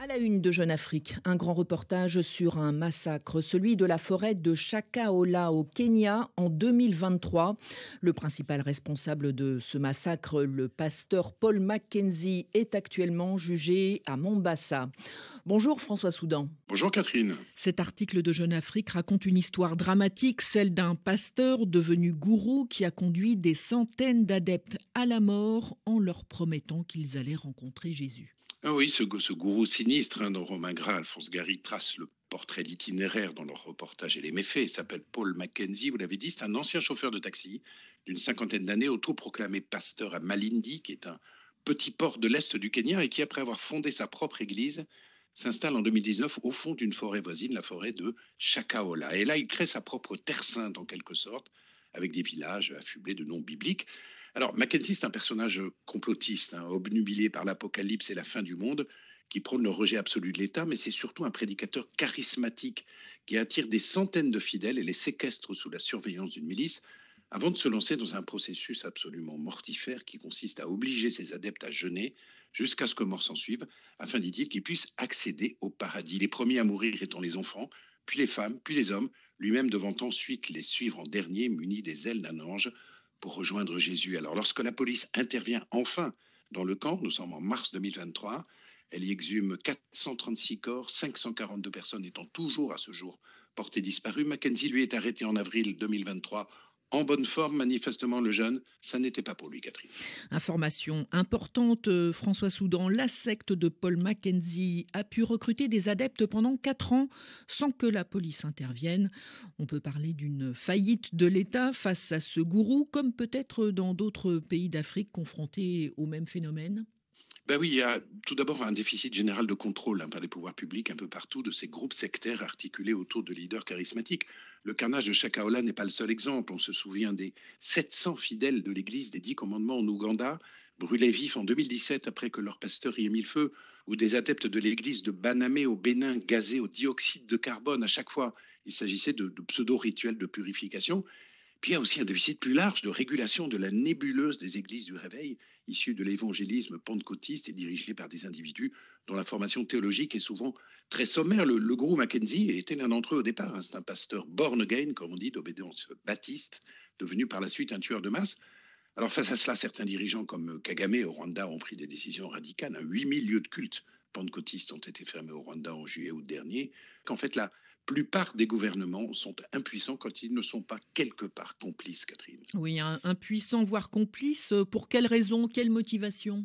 À la une de Jeune Afrique, un grand reportage sur un massacre, celui de la forêt de Shakahola au Kenya en 2023. Le principal responsable de ce massacre, le pasteur Paul Mackenzie, est actuellement jugé à Mombasa. Bonjour François Soudan. Bonjour Catherine. Cet article de Jeune Afrique raconte une histoire dramatique, celle d'un pasteur devenu gourou qui a conduit des centaines d'adeptes à la mort en leur promettant qu'ils allaient rencontrer Jésus. Ah oui, ce gourou sinistre dont Romain Gras, Alphonse Gary trace le portrait d'itinéraire dans leur reportage et les méfaits. Il s'appelle Paul Mackenzie, vous l'avez dit, c'est un ancien chauffeur de taxi d'une cinquantaine d'années, autoproclamé pasteur à Malindi, qui est un petit port de l'est du Kenya et qui, après avoir fondé sa propre église, s'installe en 2019 au fond d'une forêt voisine, la forêt de Shakahola. Et là, il crée sa propre terre sainte en quelque sorte, avec des villages affublés de noms bibliques. Alors, Mackenzie, c'est un personnage complotiste, obnubilé par l'apocalypse et la fin du monde, qui prône le rejet absolu de l'État, mais c'est surtout un prédicateur charismatique qui attire des centaines de fidèles et les séquestre sous la surveillance d'une milice, avant de se lancer dans un processus absolument mortifère qui consiste à obliger ses adeptes à jeûner jusqu'à ce que mort s'en suive, afin, dit-il, qu'ils puissent accéder au paradis. Les premiers à mourir étant les enfants, puis les femmes, puis les hommes, lui-même devant ensuite les suivre en dernier, munis des ailes d'un ange, pour rejoindre Jésus. Alors, lorsque la police intervient enfin dans le camp, nous sommes en mars 2023, elle y exhume 436 corps, 542 personnes étant toujours à ce jour portées disparues. Mackenzie, lui, est arrêté en avril 2023 en bonne forme. Manifestement, le jeune, ça n'était pas pour lui, Catherine. Information importante, François Soudan, la secte de Paul Mackenzie a pu recruter des adeptes pendant 4 ans sans que la police intervienne. On peut parler d'une faillite de l'État face à ce gourou, comme peut-être dans d'autres pays d'Afrique confrontés au même phénomène. Ben oui, il y a tout d'abord un déficit général de contrôle par les pouvoirs publics un peu partout de ces groupes sectaires articulés autour de leaders charismatiques. Le carnage de Shakahola n'est pas le seul exemple. On se souvient des 700 fidèles de l'église des 10 commandements en Ouganda, brûlés vifs en 2017 après que leur pasteur y ait mis le feu, ou des adeptes de l'église de Banamé au Bénin gazés au dioxyde de carbone. À chaque fois, il s'agissait de pseudo-rituels de purification. Puis il y a aussi un déficit plus large de régulation de la nébuleuse des églises du réveil, issue de l'évangélisme pentecôtiste et dirigée par des individus dont la formation théologique est souvent très sommaire. Le gourou Mackenzie était l'un d'entre eux au départ. C'est un pasteur born again, comme on dit, d'obédience baptiste, devenu par la suite un tueur de masse. Alors face à cela, certains dirigeants comme Kagame au Rwanda ont pris des décisions radicales. 8000 lieux de culte pentecôtistes ont été fermés au Rwanda en juillet-août dernier. Qu'en fait, la plupart des gouvernements sont impuissants quand ils ne sont pas quelque part complices, Catherine. Oui, impuissant, voire complice. Pour quelle raison, quelle motivation ?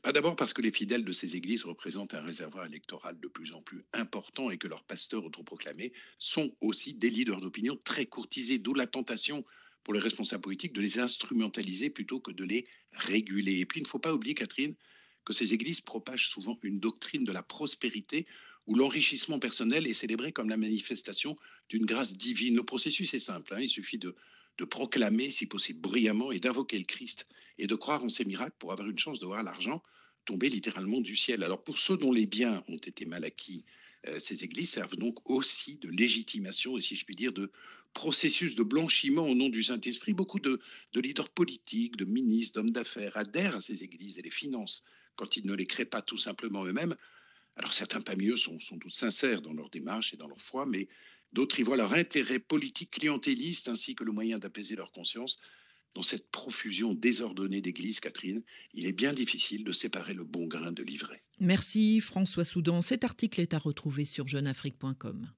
D'abord parce que les fidèles de ces églises représentent un réservoir électoral de plus en plus important et que leurs pasteurs autoproclamés sont aussi des leaders d'opinion très courtisés, d'où la tentation pour les responsables politiques de les instrumentaliser plutôt que de les réguler. Et puis il ne faut pas oublier, Catherine, que ces églises propagent souvent une doctrine de la prospérité où l'enrichissement personnel est célébré comme la manifestation d'une grâce divine. Le processus est simple, il suffit de proclamer, si possible bruyamment, et d'invoquer le Christ et de croire en ces miracles pour avoir une chance de voir l'argent tomber littéralement du ciel. Alors pour ceux dont les biens ont été mal acquis, ces églises servent donc aussi de légitimation et, si je puis dire, de processus de blanchiment au nom du Saint-Esprit. Beaucoup de leaders politiques, de ministres, d'hommes d'affaires adhèrent à ces églises et les financent quand ils ne les créent pas tout simplement eux-mêmes. Alors certains parmi eux sont sans doute sincères dans leur démarche et dans leur foi, mais d'autres y voient leur intérêt politique clientéliste ainsi que le moyen d'apaiser leur conscience. Dans cette profusion désordonnée d'églises, Catherine, il est bien difficile de séparer le bon grain de l'ivraie. Merci François Soudan. Cet article est à retrouver sur jeuneafrique.com.